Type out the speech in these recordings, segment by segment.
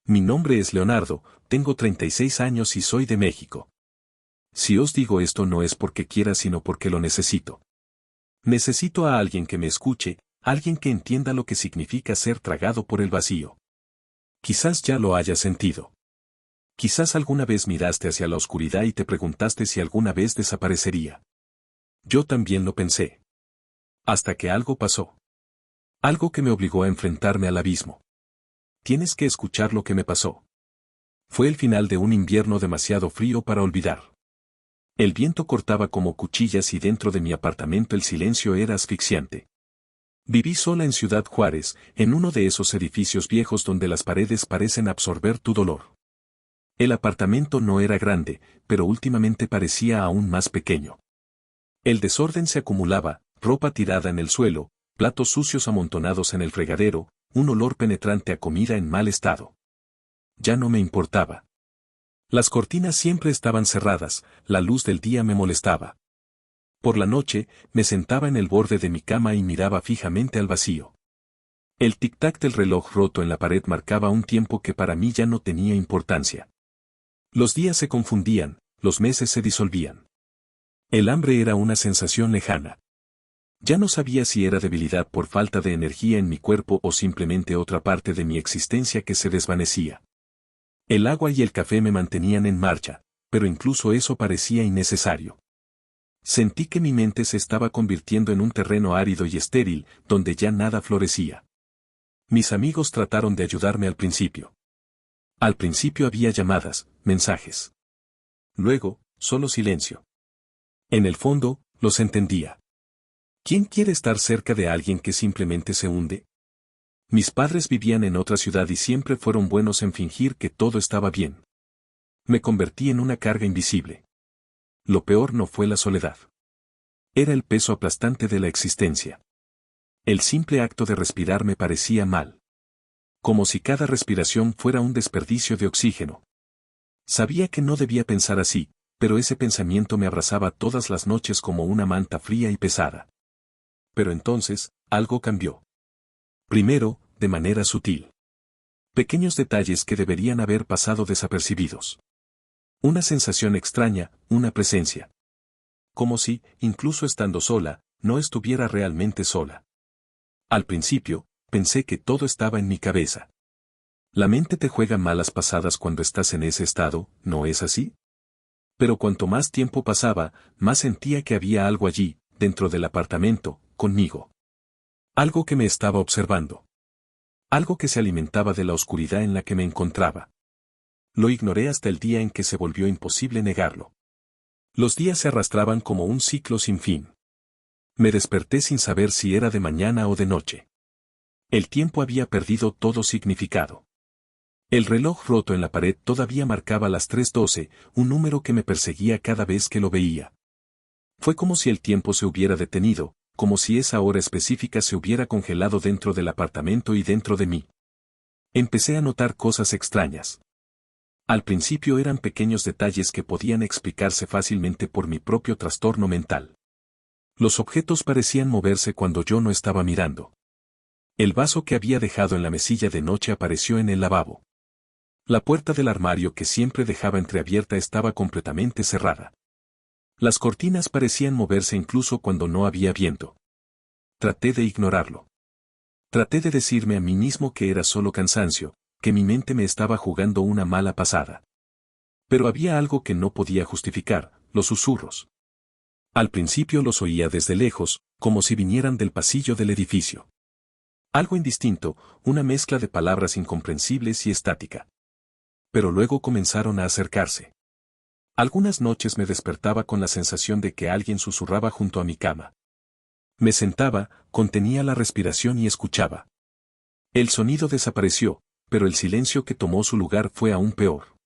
Mi nombre es Leonardo, tengo 36 años y soy de México. Si os digo esto no es porque quiera sino porque lo necesito. Necesito a alguien que me escuche, alguien que entienda lo que significa ser tragado por el vacío. Quizás ya lo hayas sentido. Quizás alguna vez miraste hacia la oscuridad y te preguntaste si alguna vez desaparecería. Yo también lo pensé. Hasta que algo pasó. Algo que me obligó a enfrentarme al abismo. Tienes que escuchar lo que me pasó. Fue el final de un invierno demasiado frío para olvidar. El viento cortaba como cuchillas y dentro de mi apartamento el silencio era asfixiante. Viví sola en Ciudad Juárez, en uno de esos edificios viejos donde las paredes parecen absorber tu dolor. El apartamento no era grande, pero últimamente parecía aún más pequeño. El desorden se acumulaba, ropa tirada en el suelo, platos sucios amontonados en el fregadero, un olor penetrante a comida en mal estado. Ya no me importaba. Las cortinas siempre estaban cerradas, la luz del día me molestaba. Por la noche, me sentaba en el borde de mi cama y miraba fijamente al vacío. El tic-tac del reloj roto en la pared marcaba un tiempo que para mí ya no tenía importancia. Los días se confundían, los meses se disolvían. El hambre era una sensación lejana. Ya no sabía si era debilidad por falta de energía en mi cuerpo o simplemente otra parte de mi existencia que se desvanecía. El agua y el café me mantenían en marcha, pero incluso eso parecía innecesario. Sentí que mi mente se estaba convirtiendo en un terreno árido y estéril, donde ya nada florecía. Mis amigos trataron de ayudarme al principio. Al principio había llamadas, mensajes. Luego, solo silencio. En el fondo, los entendía. ¿Quién quiere estar cerca de alguien que simplemente se hunde? Mis padres vivían en otra ciudad y siempre fueron buenos en fingir que todo estaba bien. Me convertí en una carga invisible. Lo peor no fue la soledad. Era el peso aplastante de la existencia. El simple acto de respirar me parecía mal. Como si cada respiración fuera un desperdicio de oxígeno. Sabía que no debía pensar así, pero ese pensamiento me abrazaba todas las noches como una manta fría y pesada. Pero entonces, algo cambió. Primero, de manera sutil. Pequeños detalles que deberían haber pasado desapercibidos. Una sensación extraña, una presencia. Como si, incluso estando sola, no estuviera realmente sola. Al principio, pensé que todo estaba en mi cabeza. La mente te juega malas pasadas cuando estás en ese estado, ¿no es así? Pero cuanto más tiempo pasaba, más sentía que había algo allí, dentro del apartamento, conmigo. Algo que me estaba observando. Algo que se alimentaba de la oscuridad en la que me encontraba. Lo ignoré hasta el día en que se volvió imposible negarlo. Los días se arrastraban como un ciclo sin fin. Me desperté sin saber si era de mañana o de noche. El tiempo había perdido todo significado. El reloj roto en la pared todavía marcaba las 3:12, un número que me perseguía cada vez que lo veía. Fue como si el tiempo se hubiera detenido, como si esa hora específica se hubiera congelado dentro del apartamento y dentro de mí. Empecé a notar cosas extrañas. Al principio eran pequeños detalles que podían explicarse fácilmente por mi propio trastorno mental. Los objetos parecían moverse cuando yo no estaba mirando. El vaso que había dejado en la mesilla de noche apareció en el lavabo. La puerta del armario que siempre dejaba entreabierta estaba completamente cerrada. Las cortinas parecían moverse incluso cuando no había viento. Traté de ignorarlo. Traté de decirme a mí mismo que era solo cansancio, que mi mente me estaba jugando una mala pasada. Pero había algo que no podía justificar, los susurros. Al principio los oía desde lejos, como si vinieran del pasillo del edificio. Algo indistinto, una mezcla de palabras incomprensibles y estática. Pero luego comenzaron a acercarse. Algunas noches me despertaba con la sensación de que alguien susurraba junto a mi cama. Me sentaba, contenía la respiración y escuchaba. El sonido desapareció, pero el silencio que tomó su lugar fue aún peor.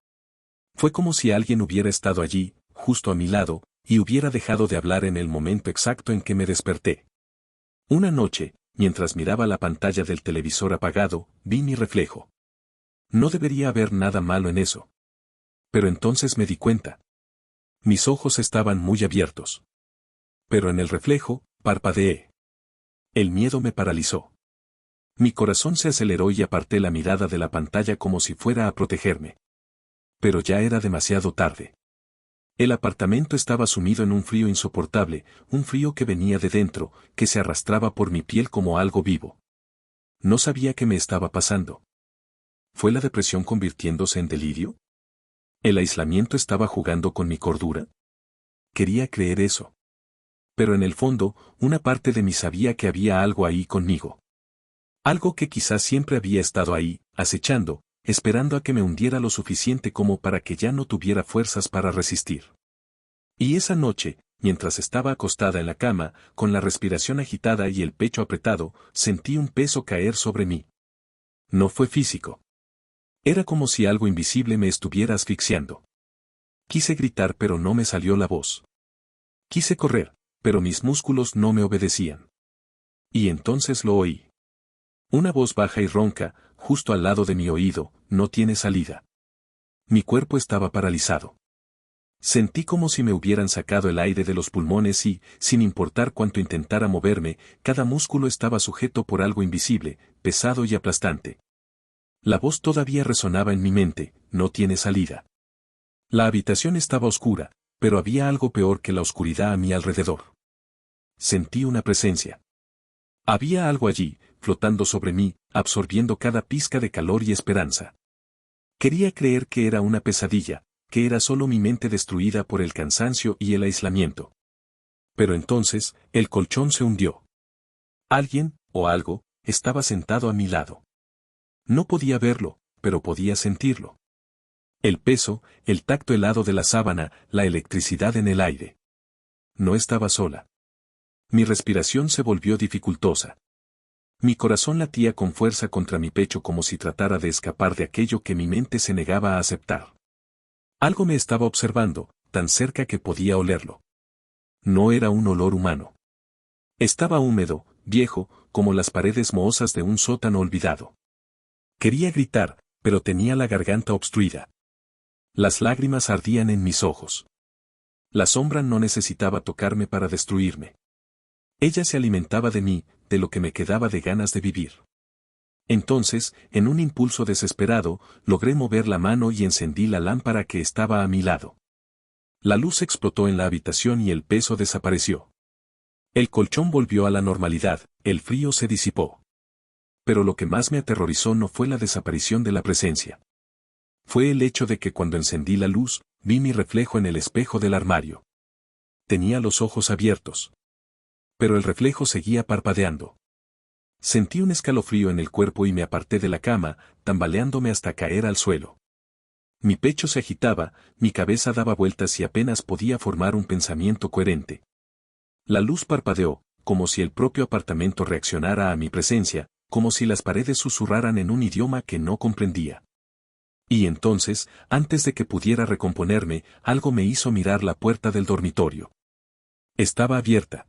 Fue como si alguien hubiera estado allí, justo a mi lado, y hubiera dejado de hablar en el momento exacto en que me desperté. Una noche, mientras miraba la pantalla del televisor apagado, vi mi reflejo. No debería haber nada malo en eso. Pero entonces me di cuenta. Mis ojos estaban muy abiertos. Pero en el reflejo, parpadeé. El miedo me paralizó. Mi corazón se aceleró y aparté la mirada de la pantalla como si fuera a protegerme. Pero ya era demasiado tarde. El apartamento estaba sumido en un frío insoportable, un frío que venía de dentro, que se arrastraba por mi piel como algo vivo. No sabía qué me estaba pasando. ¿Fue la depresión convirtiéndose en delirio? ¿El aislamiento estaba jugando con mi cordura? Quería creer eso. Pero en el fondo, una parte de mí sabía que había algo ahí conmigo. Algo que quizás siempre había estado ahí, acechando, esperando a que me hundiera lo suficiente como para que ya no tuviera fuerzas para resistir. Y esa noche, mientras estaba acostada en la cama, con la respiración agitada y el pecho apretado, sentí un peso caer sobre mí. No fue físico. Era como si algo invisible me estuviera asfixiando. Quise gritar pero no me salió la voz. Quise correr, pero mis músculos no me obedecían. Y entonces lo oí. Una voz baja y ronca, justo al lado de mi oído, no tiene salida. Mi cuerpo estaba paralizado. Sentí como si me hubieran sacado el aire de los pulmones y, sin importar cuánto intentara moverme, cada músculo estaba sujeto por algo invisible, pesado y aplastante. La voz todavía resonaba en mi mente, no tiene salida. La habitación estaba oscura, pero había algo peor que la oscuridad a mi alrededor. Sentí una presencia. Había algo allí, flotando sobre mí, absorbiendo cada pizca de calor y esperanza. Quería creer que era una pesadilla, que era solo mi mente destruida por el cansancio y el aislamiento. Pero entonces, el colchón se hundió. Alguien, o algo, estaba sentado a mi lado. No podía verlo, pero podía sentirlo. El peso, el tacto helado de la sábana, la electricidad en el aire. No estaba sola. Mi respiración se volvió dificultosa. Mi corazón latía con fuerza contra mi pecho como si tratara de escapar de aquello que mi mente se negaba a aceptar. Algo me estaba observando, tan cerca que podía olerlo. No era un olor humano. Estaba húmedo, viejo, como las paredes mohosas de un sótano olvidado. Quería gritar, pero tenía la garganta obstruida. Las lágrimas ardían en mis ojos. La sombra no necesitaba tocarme para destruirme. Ella se alimentaba de mí, de lo que me quedaba de ganas de vivir. Entonces, en un impulso desesperado, logré mover la mano y encendí la lámpara que estaba a mi lado. La luz explotó en la habitación y el peso desapareció. El colchón volvió a la normalidad, el frío se disipó. Pero lo que más me aterrorizó no fue la desaparición de la presencia. Fue el hecho de que cuando encendí la luz, vi mi reflejo en el espejo del armario. Tenía los ojos abiertos. Pero el reflejo seguía parpadeando. Sentí un escalofrío en el cuerpo y me aparté de la cama, tambaleándome hasta caer al suelo. Mi pecho se agitaba, mi cabeza daba vueltas y apenas podía formar un pensamiento coherente. La luz parpadeó, como si el propio apartamento reaccionara a mi presencia, como si las paredes susurraran en un idioma que no comprendía. Y entonces, antes de que pudiera recomponerme, algo me hizo mirar la puerta del dormitorio. Estaba abierta.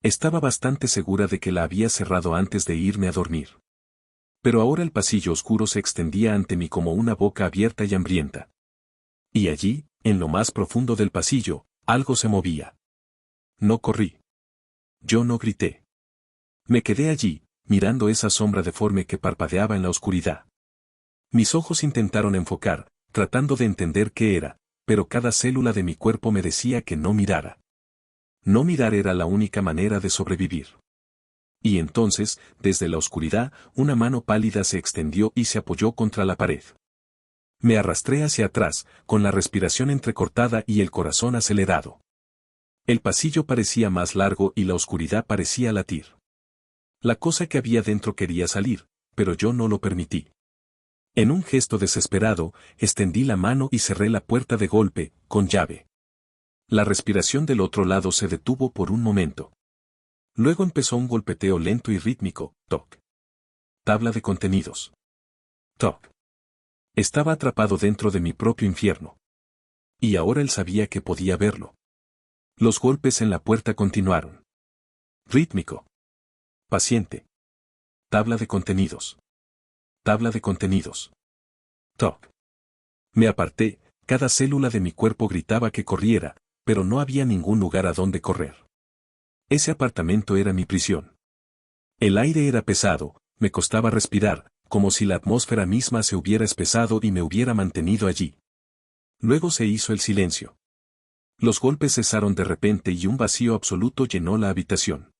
Estaba bastante segura de que la había cerrado antes de irme a dormir. Pero ahora el pasillo oscuro se extendía ante mí como una boca abierta y hambrienta. Y allí, en lo más profundo del pasillo, algo se movía. No corrí. Yo no grité. Me quedé allí, mirando esa sombra deforme que parpadeaba en la oscuridad. Mis ojos intentaron enfocar, tratando de entender qué era, pero cada célula de mi cuerpo me decía que no mirara. No mirar era la única manera de sobrevivir. Y entonces, desde la oscuridad, una mano pálida se extendió y se apoyó contra la pared. Me arrastré hacia atrás, con la respiración entrecortada y el corazón acelerado. El pasillo parecía más largo y la oscuridad parecía latir. La cosa que había dentro quería salir, pero yo no lo permití. En un gesto desesperado, extendí la mano y cerré la puerta de golpe, con llave. La respiración del otro lado se detuvo por un momento. Luego empezó un golpeteo lento y rítmico, toc. Tabla de contenidos. Toc. Estaba atrapado dentro de mi propio infierno. Y ahora él sabía que podía verlo. Los golpes en la puerta continuaron. Rítmico. Paciente. Tabla de contenidos. Tabla de contenidos. Toc. Me aparté, cada célula de mi cuerpo gritaba que corriera, pero no había ningún lugar a donde correr. Ese apartamento era mi prisión. El aire era pesado, Me costaba respirar, como si la atmósfera misma se hubiera espesado y me hubiera mantenido allí. Luego se hizo el silencio. Los golpes cesaron de repente y un vacío absoluto llenó la habitación.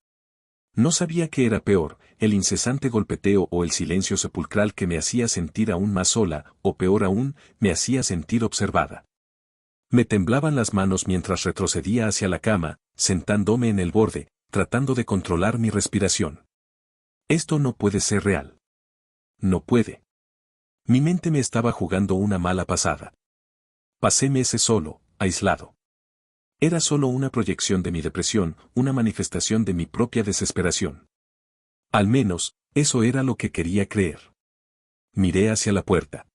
No sabía qué era peor, el incesante golpeteo o el silencio sepulcral que me hacía sentir aún más sola, o peor aún, me hacía sentir observada. Me temblaban las manos mientras retrocedía hacia la cama, sentándome en el borde, tratando de controlar mi respiración. Esto no puede ser real. No puede. Mi mente me estaba jugando una mala pasada. Pasé meses solo, aislado. Era solo una proyección de mi depresión, una manifestación de mi propia desesperación. Al menos, eso era lo que quería creer. Miré hacia la puerta.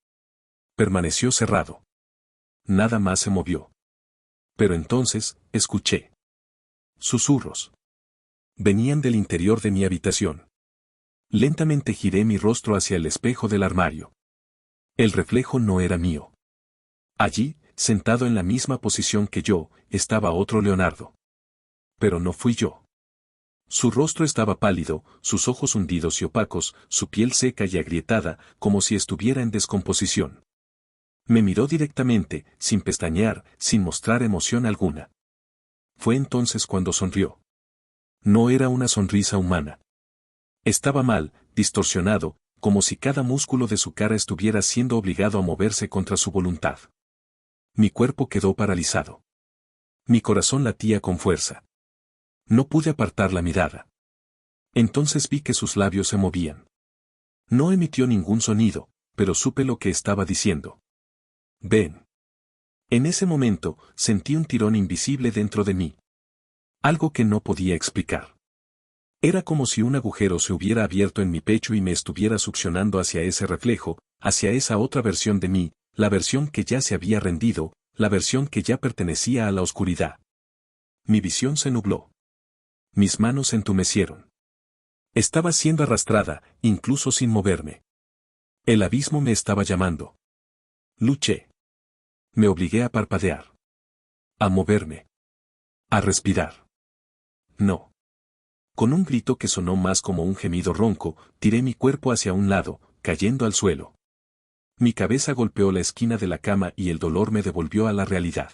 Permaneció cerrado. Nada más se movió. Pero entonces, escuché. Susurros. Venían del interior de mi habitación. Lentamente giré mi rostro hacia el espejo del armario. El reflejo no era mío. Allí, sentado en la misma posición que yo, estaba otro Leonardo. Pero no fui yo. Su rostro estaba pálido, sus ojos hundidos y opacos, su piel seca y agrietada, como si estuviera en descomposición. Me miró directamente, sin pestañear, sin mostrar emoción alguna. Fue entonces cuando sonrió. No era una sonrisa humana. Estaba mal, distorsionado, como si cada músculo de su cara estuviera siendo obligado a moverse contra su voluntad. Mi cuerpo quedó paralizado. Mi corazón latía con fuerza. No pude apartar la mirada. Entonces vi que sus labios se movían. No emitió ningún sonido, pero supe lo que estaba diciendo. Ven. En ese momento, sentí un tirón invisible dentro de mí. Algo que no podía explicar. Era como si un agujero se hubiera abierto en mi pecho y me estuviera succionando hacia ese reflejo, hacia esa otra versión de mí, la versión que ya se había rendido, la versión que ya pertenecía a la oscuridad. Mi visión se nubló. Mis manos se entumecieron. Estaba siendo arrastrada, incluso sin moverme. El abismo me estaba llamando. Luché. Me obligué a parpadear. A moverme. A respirar. No. Con un grito que sonó más como un gemido ronco, tiré mi cuerpo hacia un lado, cayendo al suelo. Mi cabeza golpeó la esquina de la cama y el dolor me devolvió a la realidad.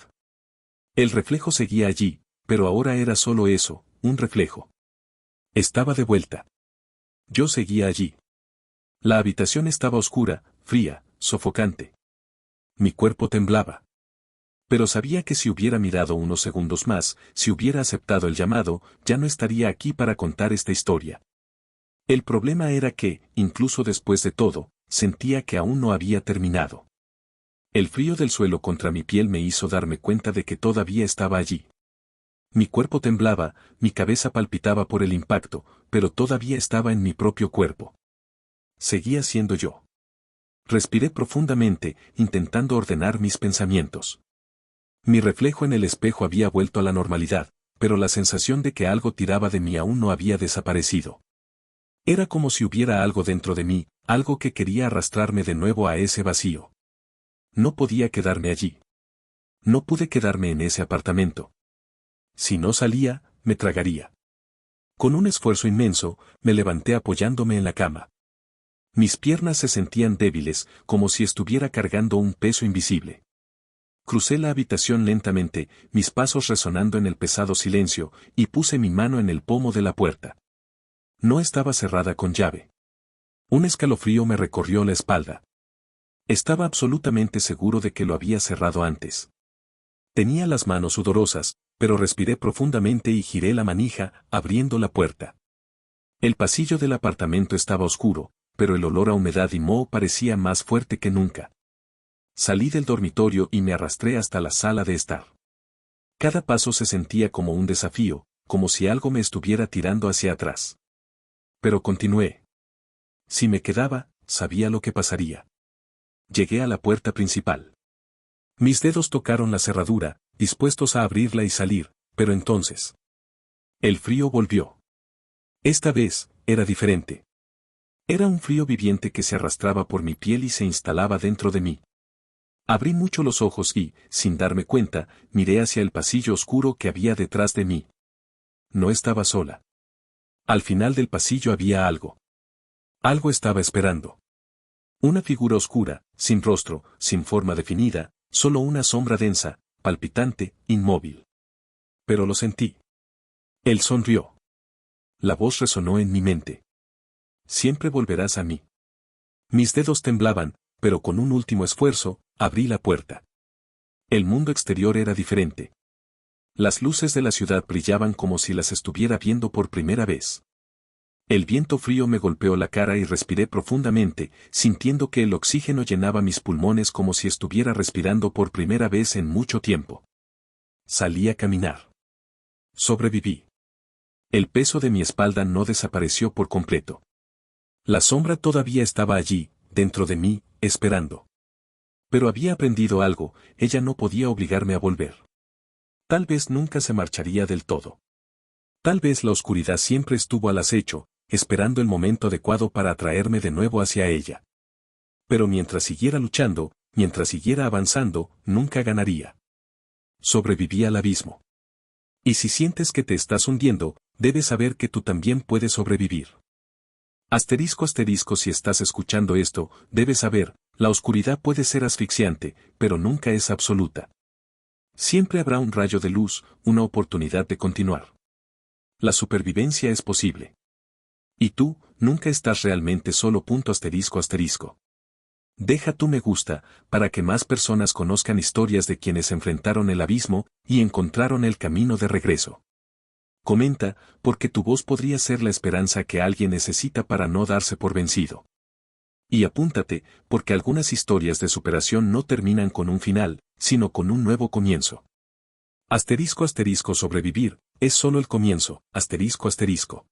El reflejo seguía allí, pero ahora era solo eso, un reflejo. Estaba de vuelta. Yo seguía allí. La habitación estaba oscura, fría, sofocante. Mi cuerpo temblaba. Pero sabía que si hubiera mirado unos segundos más, si hubiera aceptado el llamado, ya no estaría aquí para contar esta historia. El problema era que, incluso después de todo, sentía que aún no había terminado. El frío del suelo contra mi piel me hizo darme cuenta de que todavía estaba allí. Mi cuerpo temblaba, mi cabeza palpitaba por el impacto, pero todavía estaba en mi propio cuerpo. Seguía siendo yo. Respiré profundamente, intentando ordenar mis pensamientos. Mi reflejo en el espejo había vuelto a la normalidad, pero la sensación de que algo tiraba de mí aún no había desaparecido. Era como si hubiera algo dentro de mí, algo que quería arrastrarme de nuevo a ese vacío. No podía quedarme allí. No pude quedarme en ese apartamento. Si no salía, me tragaría. Con un esfuerzo inmenso, me levanté apoyándome en la cama. Mis piernas se sentían débiles, como si estuviera cargando un peso invisible. Crucé la habitación lentamente, mis pasos resonando en el pesado silencio, y puse mi mano en el pomo de la puerta. No estaba cerrada con llave. Un escalofrío me recorrió la espalda. Estaba absolutamente seguro de que lo había cerrado antes. Tenía las manos sudorosas, pero respiré profundamente y giré la manija, abriendo la puerta. El pasillo del apartamento estaba oscuro, pero el olor a humedad y moho parecía más fuerte que nunca. Salí del dormitorio y me arrastré hasta la sala de estar. Cada paso se sentía como un desafío, como si algo me estuviera tirando hacia atrás. Pero continué. Si me quedaba, sabía lo que pasaría. Llegué a la puerta principal. Mis dedos tocaron la cerradura, dispuestos a abrirla y salir, pero entonces. El frío volvió. Esta vez, era diferente. Era un frío viviente que se arrastraba por mi piel y se instalaba dentro de mí. Abrí mucho los ojos y, sin darme cuenta, miré hacia el pasillo oscuro que había detrás de mí. No estaba sola. Al final del pasillo había algo. Algo estaba esperando. Una figura oscura, sin rostro, sin forma definida, solo una sombra densa, palpitante, inmóvil. Pero lo sentí. Él sonrió. La voz resonó en mi mente. Siempre volverás a mí. Mis dedos temblaban, pero con un último esfuerzo, abrí la puerta. El mundo exterior era diferente. Las luces de la ciudad brillaban como si las estuviera viendo por primera vez. El viento frío me golpeó la cara y respiré profundamente, sintiendo que el oxígeno llenaba mis pulmones como si estuviera respirando por primera vez en mucho tiempo. Salí a caminar. Sobreviví. El peso de mi espalda no desapareció por completo. La sombra todavía estaba allí, dentro de mí, esperando. Pero había aprendido algo, ella no podía obligarme a volver. Tal vez nunca se marcharía del todo. Tal vez la oscuridad siempre estuvo al acecho, esperando el momento adecuado para atraerme de nuevo hacia ella. Pero mientras siguiera luchando, mientras siguiera avanzando, nunca ganaría. Sobreviví al abismo. Y si sientes que te estás hundiendo, debes saber que tú también puedes sobrevivir. Asterisco asterisco, si estás escuchando esto, debes saber, la oscuridad puede ser asfixiante, pero nunca es absoluta. Siempre habrá un rayo de luz, una oportunidad de continuar. La supervivencia es posible. Y tú, nunca estás realmente solo. Asterisco asterisco. Deja tu me gusta, para que más personas conozcan historias de quienes enfrentaron el abismo y encontraron el camino de regreso. Comenta, porque tu voz podría ser la esperanza que alguien necesita para no darse por vencido. Y apúntate, porque algunas historias de superación no terminan con un final, sino con un nuevo comienzo. Asterisco asterisco, sobrevivir, es solo el comienzo, asterisco asterisco.